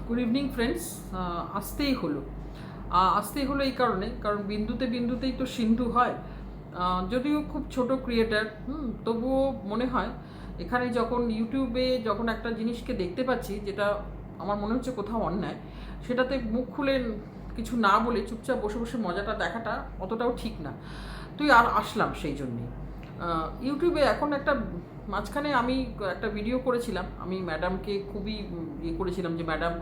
Good evening friends. আসতেই হলো এই কারণ বিন্দুতে বিন্দুতেই তো সিন্ধু হয়। যদিও খুব ছোট ক্রিয়েটার, তবুও মনে হয় এখানে যখন ইউটিউবে যখন একটা জিনিসকে দেখতে পাচ্ছি যেটা আমার মনে হচ্ছে কোথাও অন্যায়, সেটাতে মুখ খুলে কিছু না বলে চুপচাপ বসে বসে মজাটা দেখাটা অতটাও ঠিক না। আসলাম সেই জন্যেই ইউটিউবে এখন একটা মাঝখানে আমি একটা ভিডিও করেছিলাম। আমি ম্যাডামকে খুবই ইয়ে করেছিলাম যে ম্যাডাম,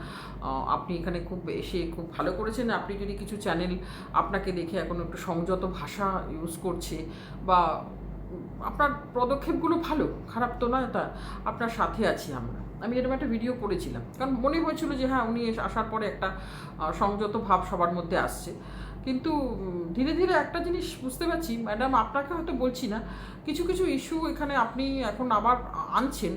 আপনি এখানে খুব এসে খুব ভালো করেছেন। আপনি যদি কিছু চ্যানেল আপনাকে দেখে এখন একটু সংযত ভাষা ইউজ করছে বা আপনার পদক্ষেপগুলো ভালো, খারাপ তো নয়, তা আপনার সাথে আছি আমরা। আমি এরকম একটা ভিডিও করেছিলাম কারণ মনে হয়েছিল যে হ্যাঁ, উনি আসার পরে একটা সংযত ভাব সবার মধ্যে আসছে। কিন্তু ধীরে ধীরে একটা জিনিস বুঝতে পারছি, ম্যাডাম আপনাকে হয়তো বলছি না, কিছু কিছু ইস্যু এখানে আপনি এখন আবার আনছেন,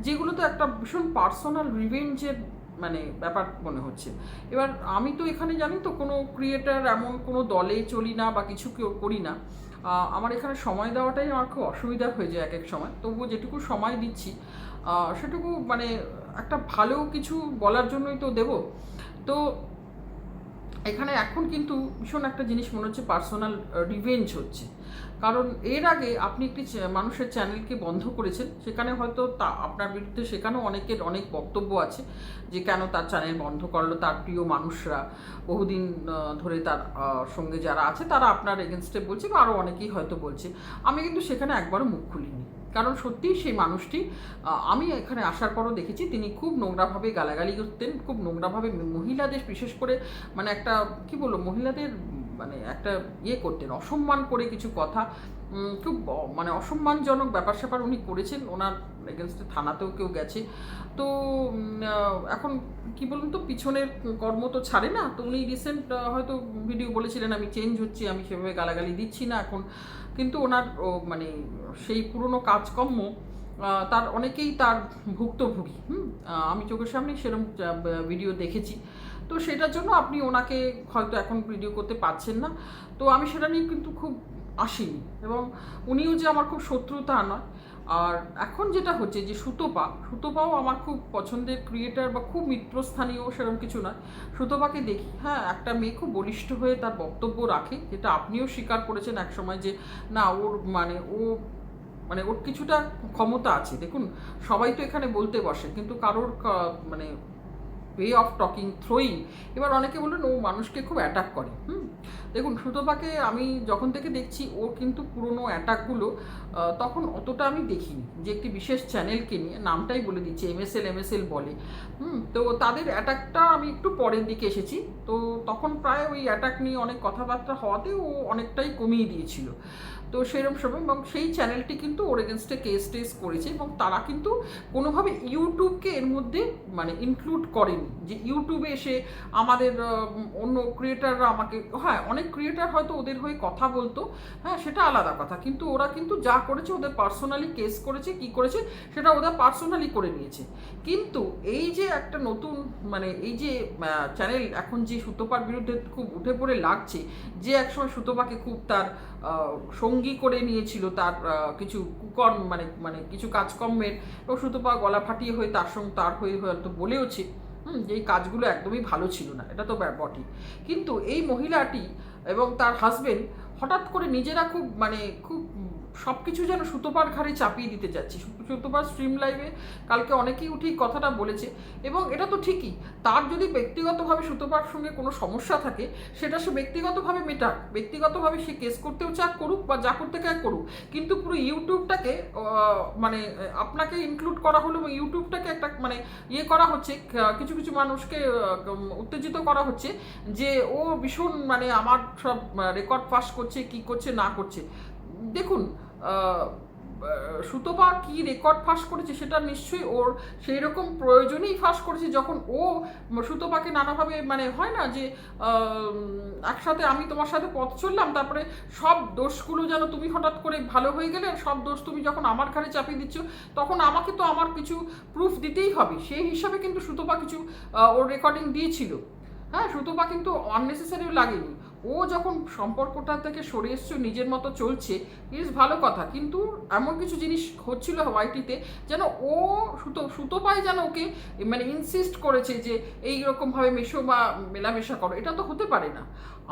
যেগুলো তো একটা ভীষণ পার্সোনাল রিভেঞ্জের মানে ব্যাপার মনে হচ্ছে। এবার আমি তো এখানে জানি তো কোনো ক্রিয়েটার এমন কোনো দলে চলি না বা কিছু কেউ করি না। আমার এখানে সময় দেওয়াটাই আমার খুব অসুবিধা হয়ে যায় এক এক সময়। তবুও যেটুকু সময় দিচ্ছি সেটুকু মানে একটা ভালো কিছু বলার জন্যই তো দেব। তো এখানে এখন কিন্তু ভীষণ একটা জিনিস মনে হচ্ছে, পার্সোনাল রিভেঞ্জ হচ্ছে। কারণ এর আগে আপনি একটি মানুষের চ্যানেলকে বন্ধ করেছেন, সেখানে হয়তো তা আপনার বিরুদ্ধে সেখানেও অনেকের অনেক বক্তব্য আছে যে কেন তার চ্যানেল বন্ধ করলো। তার প্রিয় মানুষরা বহুদিন ধরে তার সঙ্গে যারা আছে তারা আপনার এগেনস্টে বলছে বা আরও অনেকেই হয়তো বলছে। আমি কিন্তু সেখানে একবারও মুখ খুলিনি, কারণ সত্যিই সেই মানুষটি, আমি এখানে আসার পরও দেখেছি তিনি খুব নোংরাভাবে গালাগালি করতেন, খুব নোংরাভাবে মহিলাদের বিশেষ করে মানে একটা কি বলবো, মহিলাদের মানে একটা ইয়ে করতেন, অসম্মান করে কিছু কথা, খুব মানে অসম্মানজনক ব্যাপার স্যাপার উনি করেছেন। ওনার এগেনস্টে থানাতেও কেউ গেছে। তো এখন কি বলুন তো, পিছনের কর্ম তো ছাড়ে না। তো উনি রিসেন্ট হয়তো ভিডিও বলেছিলেন আমি চেঞ্জ হচ্ছি, আমি সেভাবে গালাগালি দিচ্ছি না এখন। কিন্তু ওনার মানে সেই পুরনো কাজকর্ম তার অনেকেই তার ভুক্তভোগী। আমি চোখের সামনেই সেরকম ভিডিও দেখেছি। তো সেটার জন্য আপনি ওনাকে হয়তো এখন ভিডিও করতে পারছেন না। তো আমি সেটা নিয়ে কিন্তু খুব আসিনি, এবং উনিও যে আমার খুব শত্রু তা নয়। আর এখন যেটা হচ্ছে যে সুতপাও আমার খুব পছন্দের ক্রিয়েটার বা খুব মিত্রস্থানীয় সেরকম কিছু নয়। সুতপাকে দেখি, হ্যাঁ, একটা মেয়ে খুব বলিষ্ঠ হয়ে তার বক্তব্য রাখে, যেটা আপনিও স্বীকার করেছেন এক সময় যে না, ওর কিছুটা ক্ষমতা আছে। দেখুন, সবাই তো এখানে বলতে বসে, কিন্তু কারোর মানে ওয়ে অফ টকিং, থ্রোয়িং, এবার অনেকে বললেন ও মানুষকে খুব অ্যাটাক করে। দেখুন, সুতপাকে আমি যখন থেকে দেখছি, ওর কিন্তু পুরনো অ্যাটাকগুলো তখন অতটা আমি দেখিনি। যে একটি বিশেষ চ্যানেলকে নিয়ে, নামটাই বলে দিচ্ছি, এমএসএল বলে, তো তাদের অ্যাটাকটা আমি একটু পরের দিকে এসেছি। তো তখন প্রায় ওই অ্যাটাক নিয়ে অনেক কথাবার্তা হওয়াতে ও অনেকটাই কমিয়ে দিয়েছিল। তো সেরকম সময়, এবং সেই চ্যানেলটি কিন্তু ওর এগেনস্টে কেস টেস করেছে, এবং তারা কিন্তু কোনোভাবে ইউটিউবকে এর মধ্যে মানে ইনক্লুড করেনি যে ইউটিউবে এসে আমাদের অন্য ক্রিয়েটাররা আমাকে, হ্যাঁ, অনেক ক্রিয়েটার হয়তো ওদের হয়ে কথা বলতো, হ্যাঁ, সেটা আলাদা কথা। কিন্তু ওরা কিন্তু যা করেছে, ওদের পার্সোনালি কেস করেছে, কি করেছে সেটা ওদের পার্সোনালি করে নিয়েছে। কিন্তু এই যে একটা নতুন মানে এই যে চ্যানেল এখন যে সুতপার বিরুদ্ধে খুব উঠে পড়ে লাগছে, যে একসময় সুতপাকে খুব তার সঙ্গী করে নিয়েছিল, তার কিছু কুকর্ম মানে মানে কিছু কাজকর্মের, এবং সুতপা গলা ফাটিয়ে হয়ে তার হয়ে হয়তো বলেওছে যে এই কাজগুলো একদমই ভালো ছিল না, এটা তো বটে। কিন্তু এই মহিলাটি এবং তার হাজবেন্ড হঠাৎ করে নিজেরা খুব মানে খুব সব কিছু যেন সুতপার ঘাড়ে চাপিয়ে দিতে যাচ্ছে। সুতপার স্ট্রিম লাইভে কালকে অনেকেই উঠেই কথাটা বলেছে, এবং এটা তো ঠিকই। তার যদি ব্যক্তিগতভাবে সুতপার সঙ্গে কোনো সমস্যা থাকে, সেটা সে ব্যক্তিগতভাবে মেটাক, ব্যক্তিগতভাবে সে কেস করতেও চাক, করুক, বা যা করতে চায় করুক। কিন্তু পুরো ইউটিউবটাকে মানে আপনাকে ইনক্লুড করা হলো, এবং ইউটিউবটাকে একটা মানে ইয়ে করা হচ্ছে, কিছু কিছু মানুষকে উত্তেজিত করা হচ্ছে যে ও ভীষণ মানে আমার সব রেকর্ড ফাঁস করছে, কি করছে না করছে। দেখুন, সুতপা কি রেকর্ড ফাঁস করেছে সেটা নিশ্চয়ই ওর সেই রকম প্রয়োজনেই ফাঁস করেছে, যখন ও সুতপাকে নানাভাবে মানে হয় না যে একসাথে আমি তোমার সাথে পথ চললাম, তারপরে সব দোষগুলো যেন তুমি হঠাৎ করে ভালো হয়ে গেলে, সব দোষ তুমি যখন আমার ঘাড়ে চাপিয়ে দিচ্ছ, তখন আমাকে তো আমার কিছু প্রুফ দিতেই হবে। সেই হিসাবে কিন্তু সুতপা কিছু ওর রেকর্ডিং দিয়েছিল। হ্যাঁ, সুতপা কিন্তু আননেসেসারিও লাগেনি। ও যখন সম্পর্কটা থেকে সরে এসছে, নিজের মতো চলছে, ইস ভালো কথা, কিন্তু এমন কিছু জিনিস হচ্ছিল ওয়াইটিতে যেন ও সুতো পায়, যেন ওকে মানে ইনসিস্ট করেছে যে এইরকমভাবে মেশো বা মেলামেশা করো। এটা তো হতে পারে না।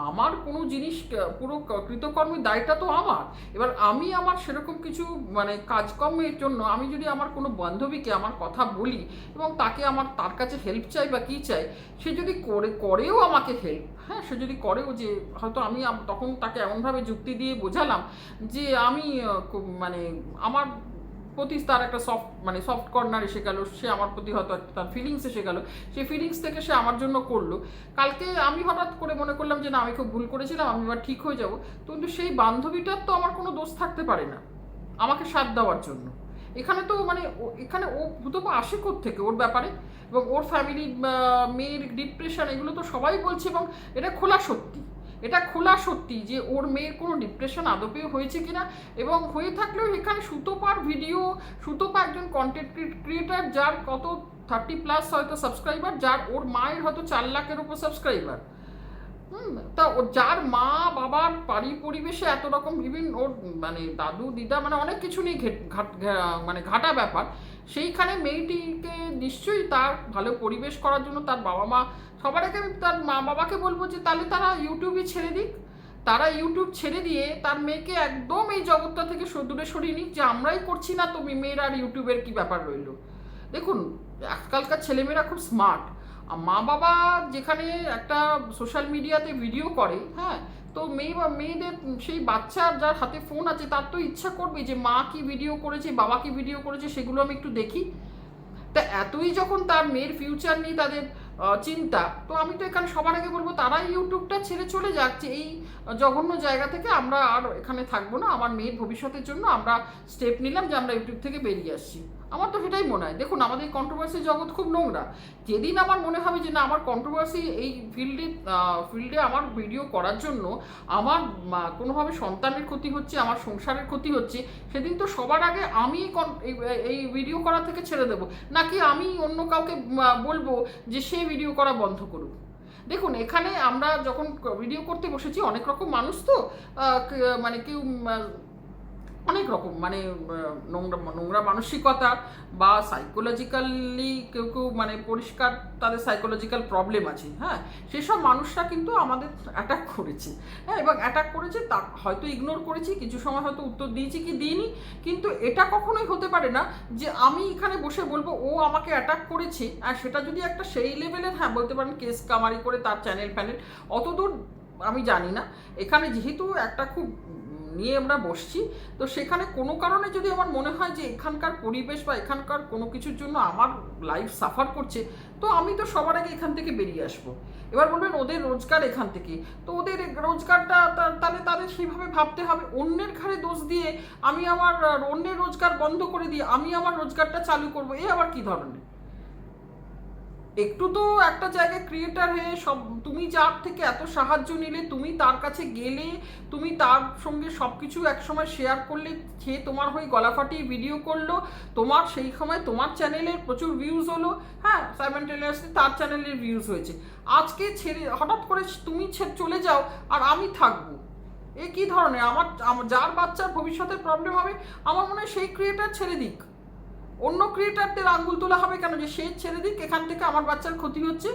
আমার কোনো জিনিস পুরো কৃতকর্মের দায়টা তো আমার। এবার আমি আমার সেরকম কিছু মানে কাজকর্মের জন্য আমি যদি আমার কোনো বান্ধবীকে আমার কথা বলি এবং তাকে তার কাছে হেল্প চাই বা কী চাই, সে যদি করেও আমাকে হেল্প, হ্যাঁ সে যদি করেও, যে হয়তো আমি তখন তাকে এমনভাবে যুক্তি দিয়ে বোঝালাম যে আমি মানে আমার প্রতি তার একটা সফট কর্নার এসে গেল, সে আমার প্রতি হয়তো তার ফিলিংস এসে গেল, সেই ফিলিংস থেকে সে আমার জন্য করলো। কালকে আমি হঠাৎ করে মনে করলাম যে না আমি খুব ভুল করেছিলাম, আমি এবার ঠিক হয়ে যাব, কিন্তু সেই বান্ধবীটার তো আমার কোনো দোষ থাকতে পারে না আমাকে সাথ দেওয়ার জন্য। এখানে তো মানে এখানে ও ভূতপা আসে থেকে ওর ব্যাপারে, এবং ওর ফ্যামিলি, মেয়ের ডিপ্রেশন, এগুলো তো সবাই বলছে, এবং এটা খোলা সত্যি যে ওর মেয়ের কোনো ডিপ্রেশন আদপেও হয়েছে কিনা, এবং হয়ে থাকলেও এখানে সুতোপার ভিডিও, সুতোপা একজন কন্টেন্ট ক্রিয়েটার যার কত 30+ হয়তো সাবস্ক্রাইবার, যার ওর মায়ের হয়তো 4 লাখের উপর সাবস্ক্রাইবার। তা ও যার মা বাবার পরিবেশে এত রকম বিভিন্ন ওর মানে দাদু দিদা মানে অনেক কিছু নিয়ে মানে ঘাটা ব্যাপার, সেইখানে মেয়েটিকে নিশ্চয়ই তার ভালো পরিবেশ করার জন্য তার বাবা মা, সবার আগে আমি তার মা বাবাকে বলবো যে তাহলে তারা ইউটিউবই ছেড়ে দিক, তারা ইউটিউব ছেড়ে দিয়ে তার মেয়েকে একদম এই জগৎটা থেকে দূরে সরিয়ে নিক, যে আমরাই করছি না তো মেয়েরা আর ইউটিউবের কি ব্যাপার রইল। দেখুন আজকালকার ছেলেমেয়েরা খুব স্মার্ট, মা বাবা যেখানে একটা সোশ্যাল মিডিয়াতে ভিডিও করে, হ্যাঁ তো মেয়েদের সেই বাচ্চার যার হাতে ফোন আছে তার তো ইচ্ছা করবে যে মা কি ভিডিও করেছে, বাবা কি ভিডিও করেছে, সেগুলো আমি একটু দেখি। তা এতই যখন তার মেয়ের ফিউচার নিয়ে তাদের চিন্তা, তো আমি তো এখানে সবার আগে বলবো তারাই ইউটিউবটা ছেড়ে চলে যাচ্ছে এই জঘন্য জায়গা থেকে। আমরা আর এখানে থাকবো না, আমার মেয়ের ভবিষ্যতের জন্য আমরা স্টেপ নিলাম যে আমরা ইউটিউব থেকে বেরিয়ে আসছি। আমার তো সেটাই মনে হয়। দেখুন আমাদের কন্ট্রোভার্সি জগৎ খুব নোংরা, যেদিন আমার মনে হবে যে না আমার কন্ট্রোভার্সি এই ফিল্ডে আমার ভিডিও করার জন্য আমার কোনোভাবে সন্তানের ক্ষতি হচ্ছে, আমার সংসারের ক্ষতি হচ্ছে, সেদিন তো সবার আগে আমি এই ভিডিও করা থেকে ছেড়ে দেবো, নাকি আমি অন্য কাউকে বলবো যে সে ভিডিও করা বন্ধ করুক। দেখুন এখানে আমরা যখন ভিডিও করতে বসেছি অনেক রকম মানুষ তো মানে কেউ অনেক রকম মানে নোংরা মানসিকতা বা সাইকোলজিক্যালি কেউ মানে পরিষ্কার তাদের সাইকোলজিক্যাল প্রবলেম আছে, হ্যাঁ সেসব মানুষরা কিন্তু আমাদের অ্যাটাক করেছে, হ্যাঁ এবং অ্যাটাক করেছে তা হয়তো ইগনোর করেছি, কিছু সময় হয়তো উত্তর দিয়েছি কি দিইনি, কিন্তু এটা কখনোই হতে পারে না যে আমি এখানে বসে বলবো ও আমাকে অ্যাটাক করেছে, আর সেটা যদি একটা সেই লেভেলের, হ্যাঁ বলতে পারেন কেস কামারি করে তার চ্যানেল ফ্যানেল, অতদূর আমি জানি না। এখানে যেহেতু একটা খুব নিয়ে আমরা বসছি, তো সেখানে কোনো কারণে যদি আমার মনে হয় যে এখানকার পরিবেশ বা এখানকার কোনো কিছুর জন্য আমার লাইফ সাফার করছে, তো আমি তো সবার আগে এখান থেকে বেরিয়ে আসবো। এবার বলবেন ওদের রোজগার এখান থেকে, তো ওদের রোজগারটা তাহলে তাদের সেইভাবে ভাবতে হবে। অন্যের ঘাড়ে দোষ দিয়ে আমি আমার অন্যের রোজগার বন্ধ করে দিয়ে আমি আমার রোজগারটা চালু করবো, এ আবার কি ধরনের? একটু তো একটা জায়গায় ক্রিয়েটার হয়ে সব, তুমি যার থেকে এত সাহায্য নিলে, তুমি তার কাছে গেলে, তুমি তার সঙ্গে সব কিছু একসময় শেয়ার করলে, সে তোমার হয়ে গলা ফাটিয়ে ভিডিও করলো, তোমার সেই সময় তোমার চ্যানেলের প্রচুর ভিউজ হলো, হ্যাঁ সাইমেন্টেনিয়াসলি তার চ্যানেলের ভিউজ হয়েছে, আজকে ছেড়ে হঠাৎ করে তুমি চলে যাও আর আমি থাকবো, এ কী ধরনের? আমার যার বাচ্চার ভবিষ্যতের প্রবলেম হবে আমার মনে হয় সেই ক্রিয়েটার ছেড়ে দিক, অন্য ক্রিয়েটারদের আঙ্গুল তোলা হবে কেন যে সে ছেড়ে দিক, এখান থেকে আমার বাচ্চার ক্ষতি হচ্ছে।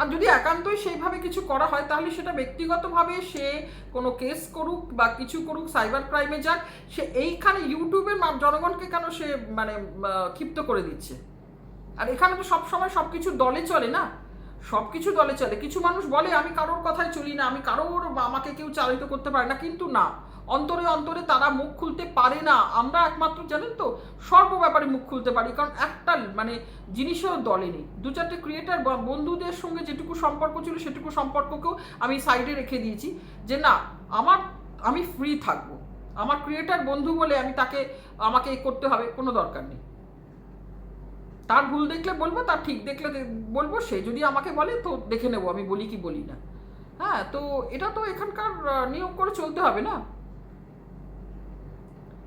আর যদি একান্তই সেইভাবে কিছু করা হয় তাহলে সেটা ব্যক্তিগতভাবে সে কোনো কেস করুক বা কিছু করুক, সাইবার ক্রাইমে যাক, সে এইখানে ইউটিউবের জনগণকে কেন সে মানে ক্ষিপ্ত করে দিচ্ছে। আর এখানে তো সবসময় সব কিছু দলে চলে না, সব কিছু দলে চলে। কিছু মানুষ বলে আমি কারোর কথায় চলি না, আমি কারোর আমাকে কেউ চালিত করতে পারে না, কিন্তু না, অন্তরে অন্তরে তারা মুখ খুলতে পারে না। আমরা একমাত্র জানেন তো সর্ব ব্যাপারে মুখ খুলতে পারি, কারণ একটা মানে জিনিসেও দলে নেই। 2-4টে ক্রিয়েটার বা বন্ধুদের সঙ্গে যেটুকু সম্পর্ক ছিল সেটুকু সম্পর্ককেও আমি সাইডে রেখে দিয়েছি, যে না আমি ফ্রি থাকবো, আমার ক্রিয়েটার বন্ধু বলে আমাকে করতে হবে কোনো দরকার নেই। তার ভুল দেখলে বলবো, তার ঠিক দেখলে বলবো, সে যদি আমাকে বলে তো দেখে নেবো আমি বলি কি বলি না। হ্যাঁ তো এটা তো এখানকার নিয়ম করে চলতে হবে না।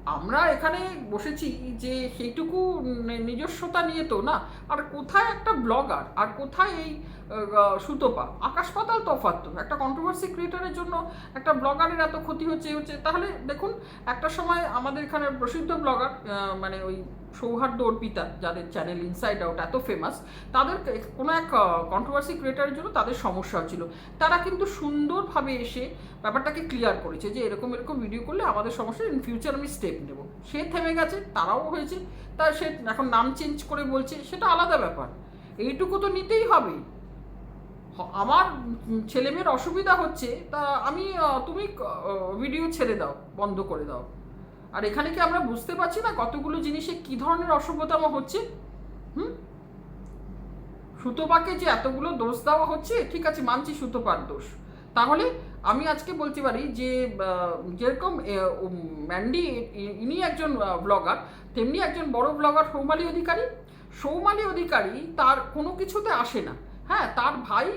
আমরা এখানে বসেছি যে সেইটুকু নিজস্বতা নিয়ে তো না। আর কোথায় একটা ব্লগার আর কোথায় এই সুতপা, আকাশ পাতাল তফাৎ। তো একটা কন্ট্রোভার্সি ক্রিয়েটারের জন্য একটা ব্লগারের এত ক্ষতি হচ্ছে। তাহলে দেখুন, একটা সময় আমাদের এখানে প্রসিদ্ধ ব্লগার মানে ওই সৌহার্দ্য অর্পিতা, যাদের চ্যানেল ইনসাইড আউট এত ফেমাস, তাদের কোনো এক কন্ট্রোভার্সি ক্রিয়েটারের জন্য তাদের সমস্যা হচ্ছিল। তারা কিন্তু সুন্দরভাবে এসে ব্যাপারটাকে ক্লিয়ার করেছে যে এরকম এরকম ভিডিও করলে আমাদের সমস্যা, ইন ফিউচার আমি স্টেপ নেব। সে থেমে গেছে, তারাও হয়েছে, তা সে এখন নাম চেঞ্জ করে বলছে, সেটা আলাদা ব্যাপার। এইটুকু তো নিতেই হবে। আমার ছেলেমেয়ের অসুবিধা হচ্ছে, তা আমি তুমি ভিডিও ছেড়ে দাও, বন্ধ করে দাও। আর এখানে কি আমরা বুঝতে পারছি না কতগুলো জিনিসে কি ধরনের অসভ্যতাম হচ্ছে? সুতপাকে যে এতগুলো দোষ দেওয়া হচ্ছে, ঠিক আছে মানছি সুতপার দোষ, তাহলে আমি আজকে বলতে পারি যে যেরকম ম্যান্ডি ইনি একজন ব্লগার, তেমনি একজন বড় ব্লগার সৌমালি অধিকারী তার কোনো কিছুতে আসে না। হ্যাঁ, তার ভাই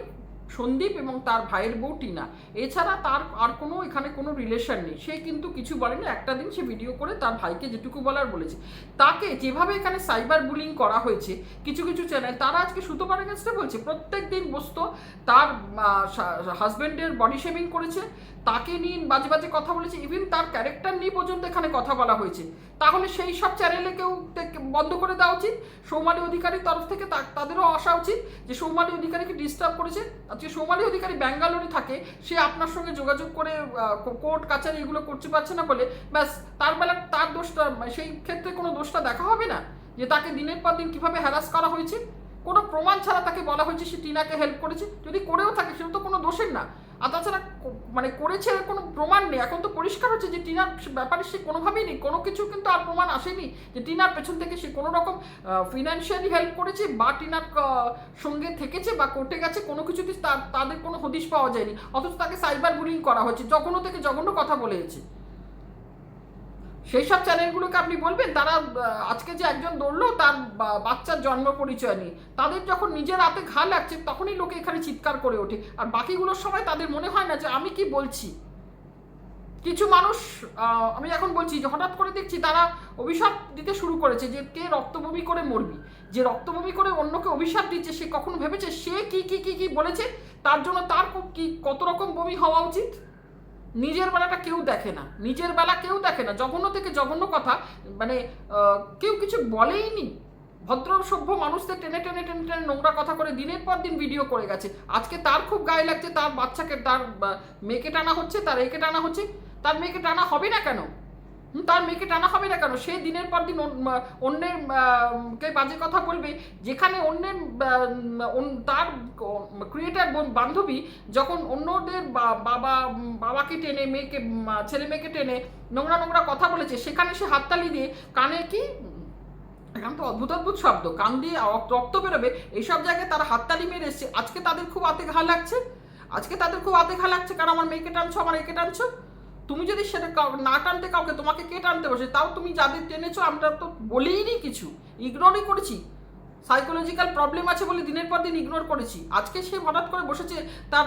সন্দীপ এবং তার ভাইয়ের বউ টিনা, এছাড়া তার আর কোনো এখানে কোনো রিলেশন নেই। সে কিন্তু কিছু বলেনি। একটা দিন সে ভিডিও করে তার ভাইকে যেটুকু বলার বলেছে। তাকে যেভাবে এখানে সাইবার বুলিং করা হয়েছে, কিছু কিছু চ্যানেল তারা আজকে সুতপার এগেন্স্টে বলছে, প্রত্যেক দিন বসতো তার হাজব্যান্ডের বডি শেমিং করেছে, তাকে নিয়ে বাজে বাজে কথা বলেছে, ইভেন তার ক্যারেক্টার নিয়ে পর্যন্ত এখানে কথা বলা হয়েছে। তাহলে সেই সব চ্যানেলে কেউ বন্ধ করে দেওয়া উচিত। সৌমালি অধিকারীর তরফ থেকে তাদেরও আসা উচিত যে সৌমালি অধিকারীকে ডিস্টার্ব করেছে। আজকে সৌমালি অধিকারী ব্যাঙ্গালোরে থাকে, সে আপনার সঙ্গে যোগাযোগ করে কোর্ট কাছারি এগুলো করতে পারছে না বলে ব্যাস তার বেলা তার দোষটা, সেই ক্ষেত্রে কোনো দোষটা দেখা হবে না যে তাকে দিনের পর দিন কীভাবে হ্যারাস করা হয়েছে। কোনো প্রমাণ ছাড়া তাকে বলা হয়েছে সে টিনাকে হেল্প করেছে। যদি করেও থাকে সেটা তো কোনো দোষের না। আর তাছাড়া মানে করেছে কোনো প্রমাণ নেই। এখন তো পরিষ্কার হচ্ছে যে টিনার ব্যাপারে সে কোনোভাবেই নেই, কোনো কিছু কিন্তু আর প্রমাণ আসেনি যে টিনার পেছন থেকে সে কোনো রকম ফিনান্সিয়ালি হেল্প করেছে বা টিনার সঙ্গে থেকেছে বা কোর্টে গেছে, কোনো কিছুতে তাদের কোনো হদিশ পাওয়া যায়নি। অথচ তাকে সাইবার বুলিং করা হচ্ছে, জঘন্য থেকে জঘন্য কথা বলেছে। সেই সব চ্যানেলগুলোকে আপনি বলবেন তারা আজকে যে একজন দৌড়লো তার বাচ্চার জন্ম পরিচয় নিয়ে, তাদের যখন নিজের হাতে ঘা লাগছে তখনই লোকে এখানে চিৎকার করে ওঠে। আর বাকিগুলোর সময় তাদের মনে হয় না যে আমি কি বলছি। কিছু মানুষ আমি এখন বলছি যে হঠাৎ করে দেখছি তারা অভিশাপ দিতে শুরু করেছে যে কে রক্তবমি করে মরবি। যে রক্তবমি করে অন্যকে অভিশাপ দিচ্ছে সে কখনো ভেবেছে সে কি কি কি কি বলেছে, তার জন্য তার কত রকম বমি হওয়া উচিত। নিজের বেলাটা কেউ দেখে না, নিজের বেলা কেউ দেখে না। জঘন্য থেকে জঘন্য কথা মানে কেউ কিছু বলেই নি। ভদ্র সভ্য মানুষদের টেনে টেনে টেনে টেনে নোংরা কথা করে দিনের পর দিন ভিডিও করে গেছে। আজকে তার খুব গায়ে লাগছে, তার বাচ্চাকে তার মেয়েকে টানা হচ্ছে, তার একে টানা হচ্ছে। তার মেয়েকে টানা হবে না কেন? তার মেয়েকে টানা হবে না কেন? সে দিনের পর দিন অন্যের কে বাজে কথা বলবে, যেখানে অন্যের তার ক্রিয়েটার বান্ধবী যখন অন্যদের বাবাকে টেনে মেয়েকে ছেলে মেয়েকে টেনে নোংরা নোংরা কথা বলেছে, সেখানে সে হাততালি দিয়ে কানে কি এখন তো অদ্ভুত অদ্ভুত শব্দ, কান দিয়ে রক্ত বেরোবে, এইসব জায়গায় তারা হাততালি মেরে এসছে। আজকে তাদের খুব হাতে ঘা লাগছে, কারণ আমার মেয়েকে টানছো, আমার একে টানছো। তুমি যদি সেটা না টানতে কাউকে, তোমাকে কে টানতে বসে? তাও তুমি যাদের টেনেছো আমরা তো বলেই নি, কিছু ইগনোরই করেছি। সাইকোলজিক্যাল প্রবলেম আছে বলে দিনের পর দিন ইগনোর করেছি। আজকে সে হঠাৎ করে বসেছে তার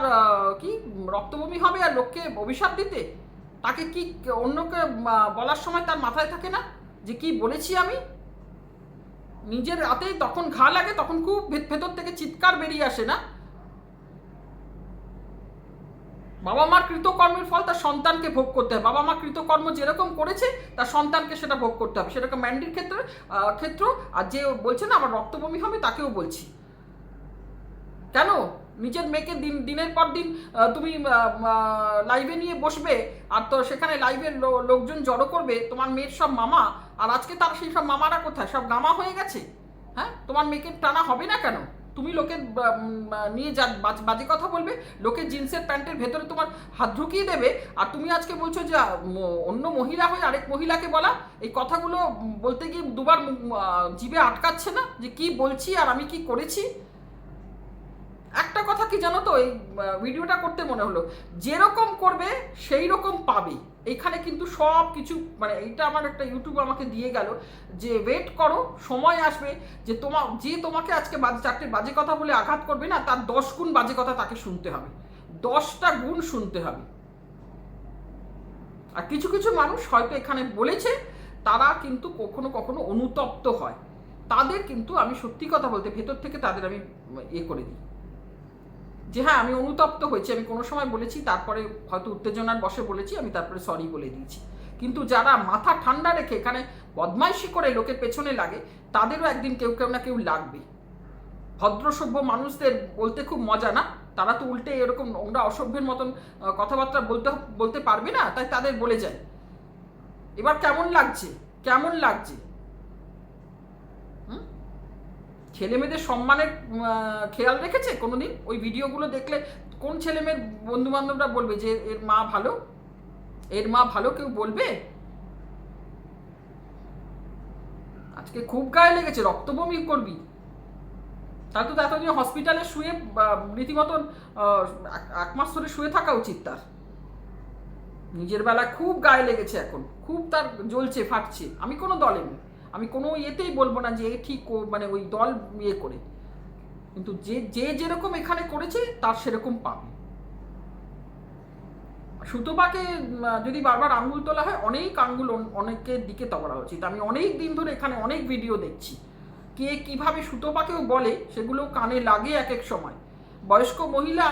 কি রক্তবমি হবে আর লোককে অভিশাপ দিতে। তাকে কি অন্যকে বলার সময় তার মাথায় থাকে না যে কি বলেছি আমি? নিজের হাতেই তখন ঘা লাগে, তখন খুব ভেতর থেকে চিৎকার বেরিয়ে আসে না? বাবা মার কৃতকর্মের ফল তার সন্তানকে ভোগ করতে হবে। বাবা মা কৃতকর্ম যেরকম করেছে তার সন্তানকে সেটা ভোগ করতে হবে। সেরকম ম্যান্ডির ক্ষেত্র। আর যে বলছে না আমার রক্তবমি হবে, তাকেও বলছি কেন নিজের মেয়েকে দিনের পর দিন তুমি লাইভে নিয়ে বসবে, আর তো সেখানে লাইভের লোকজন জড়ো করবে তোমার মেয়ের সব মামা। আর আজকে তার সেই সব মামারা কোথায়? সব গামা হয়ে গেছে। হ্যাঁ, তোমার মেয়েকে টানা হবে না কেন? তুমি লোকের নিয়ে বাজে কথা বলবে, লোকের জিন্সের প্যান্টের ভেতরে তোমার হাত ঢুকিয়ে দেবে, আর তুমি আজকে বলছো যে অন্য মহিলা হয়ে আরেক মহিলাকে বলা। এই কথাগুলো বলতে গিয়ে দুবার জিভে আটকাচ্ছে না যে কি বলছি আর আমি কি করেছি? একটা কথা কি জানো তো, এই ভিডিওটা করতে মনে হলো যেরকম করবে সেই রকম পাবে। এইখানে কিন্তু সব কিছু মানে এইটা আমার একটা ইউটিউব আমাকে দিয়ে গেল যে ওয়েট করো, সময় আসবে যে তোমাকে আজকে চারটে বাজে কথা বলে আঘাত করবে না, তার 10 গুণ বাজে কথা তাকে শুনতে হবে, 10টা গুণ শুনতে হবে। আর কিছু কিছু মানুষ হয়তো এখানে বলেছে তারা কিন্তু কখনো কখনো অনুতপ্ত হয়। তাদের কিন্তু আমি সত্যি কথা বলতে ভেতর থেকে তাদের আমি করে দিই যে হ্যাঁ আমি অনুতপ্ত হয়েছি, আমি কোনো সময় বলেছি, তারপরে হয়তো উত্তেজনার বশে বলেছি, আমি তারপরে সরি বলে দিয়েছি। কিন্তু যারা মাথা ঠান্ডা রেখে এখানে বদমাইশি করে লোকের পেছনে লাগে, তাদেরও একদিন কেউ কেউ না কেউ লাগবে। ভদ্র সভ্য মানুষদের বলতে খুব মজা না, তারা তো উল্টে এরকম নোংরা অসভ্যের মতন কথাবার্তা বলতে পারবে না, তাই তাদের বলে যায়। এবার কেমন লাগছে, কেমন লাগছে? ছেলে মেয়েদের সম্মানের খেয়াল রেখেছে কোনোদিন? ওই ভিডিওগুলো দেখলে কোন ছেলে মেয়ের বন্ধু বান্ধবরা বলবে যে এর মা ভালো, এর মা ভালো? কেউ বলবে? আজকে খুব গায়ে লেগেছে, রক্তবমি করবি। তার তো এতদিন হসপিটালে শুয়ে রীতিমতন 1 মাস ধরে শুয়ে থাকা উচিত তার। নিজের বেলা খুব গায়ে লেগেছে, এখন খুব তার জ্বলছে, ফাটছে। আমি কোনো দলে নেই, আমি কোনো ইয়েতেই বলবো না যে এ ঠিক মানে ওই দল ইয়ে করে, কিন্তু যে যেরকম এখানে করেছে তার সেরকম পাবে। সুতপাকে যদি বারবার আঙ্গুল তোলা হয়, অনেক আঙ্গুল অনেকের দিকে তোলা উচিত। আমি অনেক দিন ধরে এখানে অনেক ভিডিও দেখছি, কে কিভাবে সুতপাকেও বলে সেগুলো কানে লাগে এক এক সময়। বয়স্ক মহিলা,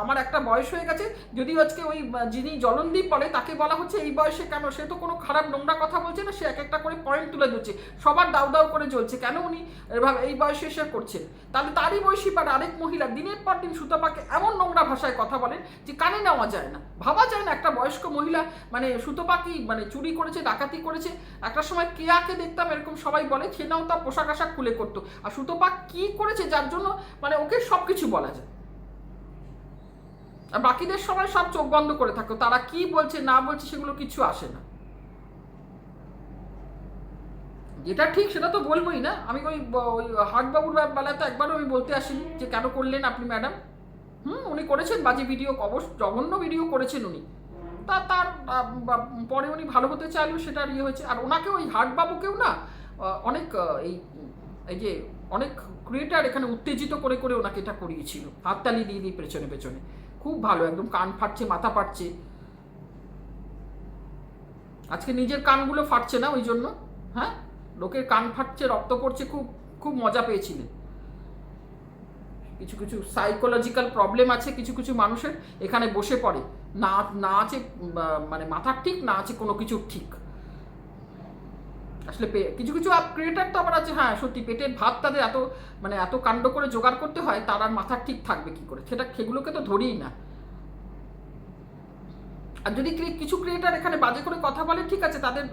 আমার একটা বয়স হয়ে গেছে, যদি আজকে ওই যিনি জলনদীপ বলে তাকে বলা হচ্ছে এই বয়সে কেন, সে তো কোনো খারাপ নোংরা কথা বলছে না, সে এক একটা করে পয়েন্ট তুলে দিচ্ছে, সবার দাউ দাউ করে জ্বলছে, কেন উনি এভাবে এই বয়সে এসে করছেন? তাহলে তারই বয়সী পার আরেক মহিলা দিনের পর দিন সুতপাকে এমন নোংরা ভাষায় কথা বলেন যে কানে নেওয়া যায় না, ভাবা যায় না। একটা বয়স্ক মহিলা মানে সুতপাকি মানে চুরি করেছে, ডাকাতি করেছে। একটা সময় কেয়াকে দেখতাম এরকম সবাই বলে, সেনাও তার পোশাক আশাক খুলে করতো। আর সুতপাক কি করেছে যার জন্য মানে ওকে সব কিছু বলা যায়, আর বাকিদের সবাই সব চোখ বন্ধ করে থাকো, তারা কি বলছে না বলছে সেগুলো কিছু আসে না। যেটা ঠিক সেটা তো বলবোই না। আমি ওই হাটবাবুর বেলায় তো একবারও আমি বলতে আসিনি যে কেন করলেন আপনি ম্যাডাম। উনি করেছেন বাজে ভিডিও, জঘন্য ভিডিও করেছেন উনি, তার পরে উনি ভালো হতে চাইলেও সেটা ইয়ে হয়েছে। আর ওনাকে ওই হাটবাবুকেও না অনেক এই যে অনেক ক্রিয়েটার এখানে উত্তেজিত করে করে ওনাকে এটা করিয়েছিল, হাততালি দিয়ে দিয়ে পেছনে পেছনে। খুব ভালো, একদম কান ফাটছে, মাথা ফাটছে। আজকে নিজের কানগুলো ফাটছে না ওই জন্য, হ্যাঁ, লোকের কান ফাটছে, রক্ত পড়ছে, খুব খুব মজা পেয়েছিলেন। কিছু কিছু সাইকোলজিক্যাল প্রবলেম আছে কিছু কিছু মানুষের, এখানে বসে পড়ে, না আছে মানে মাথার ঠিক, না আছে কোনো কিছুর ঠিক। আসলে কিছু কিছু ক্রিয়েটার তো আবার আছে, হ্যাঁ সত্যি পেটের ভাত তাদের এত কাণ্ড করে জোগাড় করতে হয়, তার আর মাথার ঠিক থাকবে কি করে? সেগুলোকে তো ধরিই না। আর যদি কিছু ক্রিয়েটার এখানে বাজে করে কথা বলে, ঠিক আছে, তাদের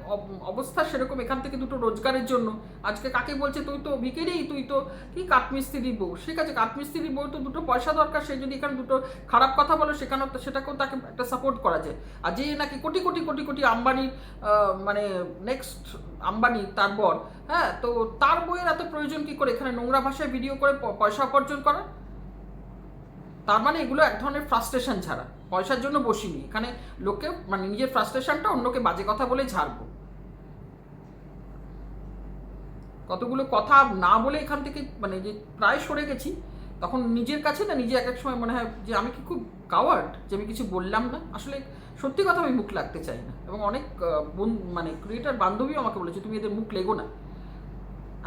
অবস্থা সেরকম, এখান থেকে দুটো রোজগারের জন্য। আজকে কাকে বলছে তুই তো ভিখারি, তুই তো কি কাঠমিস্ত্রির বউ, ঠিক আছে, কাঠমিস্ত্রির বউ তো দুটো পয়সা দরকার, সে যদি এখানে দুটো খারাপ কথা বলে সেটাকেও তাকে একটা সাপোর্ট করা যায়। আর যে নাকি কোটি কোটি কোটি কোটি আম্বানির মানে নেক্সট আম্বানি তার বর, হ্যাঁ, তো তার বইয়ের এত প্রয়োজন কি করে এখানে নোংরা ভাষায় ভিডিও করে পয়সা উপার্জন করা? তার মানে এগুলো এক ধরনের ফ্রাস্ট্রেশন ছাড়া, পয়সার জন্য বসিনি এখানে, লোককে মানে নিজের ফ্রাস্ট্রেশনটা অন্যকে বাজে কথা বলে ঝাড়বো। কতগুলো কথা না বলে এখান থেকে মানে যে প্রায় সরে গেছি, তখন নিজের কাছে না নিজে এক এক সময় মনে হয় যে আমি কি খুব কাওয়ার্ড যে আমি কিছু বললাম না। আসলে সত্যি কথা আমি মুখ লাগতে চাই না, এবং অনেক মানে ক্রিয়েটার বান্ধবীও আমাকে বলেছে তুমি এদের মুখ লেগো না,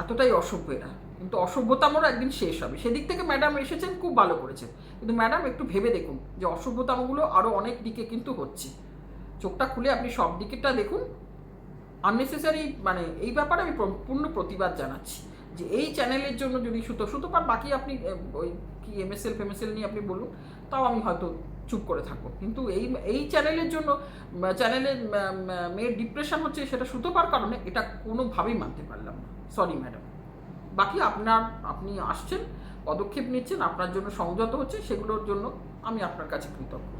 এতটাই অসভ্য এরা। কিন্তু অসভ্যতামও একদিন শেষ হবে, সেদিক থেকে ম্যাডাম এসেছেন, খুব ভালো করেছেন। কিন্তু ম্যাডাম একটু ভেবে দেখুন যে অসভ্যতামগুলো আরও অনেক দিকে কিন্তু হচ্ছে, চোখটা খুলে আপনি সব দিকেরটা দেখুন। আননেসেসারি মানে এই ব্যাপারে আমি পূর্ণ প্রতিবাদ জানাচ্ছি যে এই চ্যানেলের জন্য যদি সুতোপার বাকি আপনি ওই কি ফেমএসএল নিয়ে আপনি বলুন, তাও আমি হয়তো চুপ করে থাকবো। কিন্তু এই চ্যানেলের জন্য চ্যানেলের মেয়ের ডিপ্রেশন হচ্ছে সেটা সুতোপার কারণে, এটা কোনোভাবেই মানতে পারলাম না। Sorry madam. বাকি আপনি আসছেন, পদক্ষেপ নিচ্ছেন, আপনার জন্য সংযত হচ্ছে, সেগুলোর জন্য আমি আপনার কাছে কৃতজ্ঞ।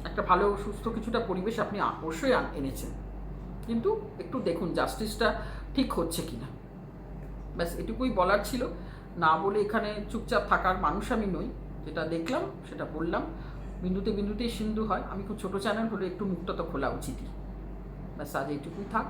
একটা ভালো সুস্থ কিছুটা পরিবেশ আপনি অবশ্যই এনেছেন, কিন্তু একটু দেখুন জাস্টিসটা ঠিক হচ্ছে কিনা। ব্যাস এটুকুই বলার ছিল, না বলে এখানে চুপচাপ থাকার মানুষ আমি নই। যেটা দেখলাম সেটা বললাম, বিন্দুতে বিন্দুতেই সিন্ধু হয়। আমি খুব ছোটো চ্যানেল হলে একটু মুখটা তো খোলা উচিতই। ব্যাস আজ এইটুকুই থাক।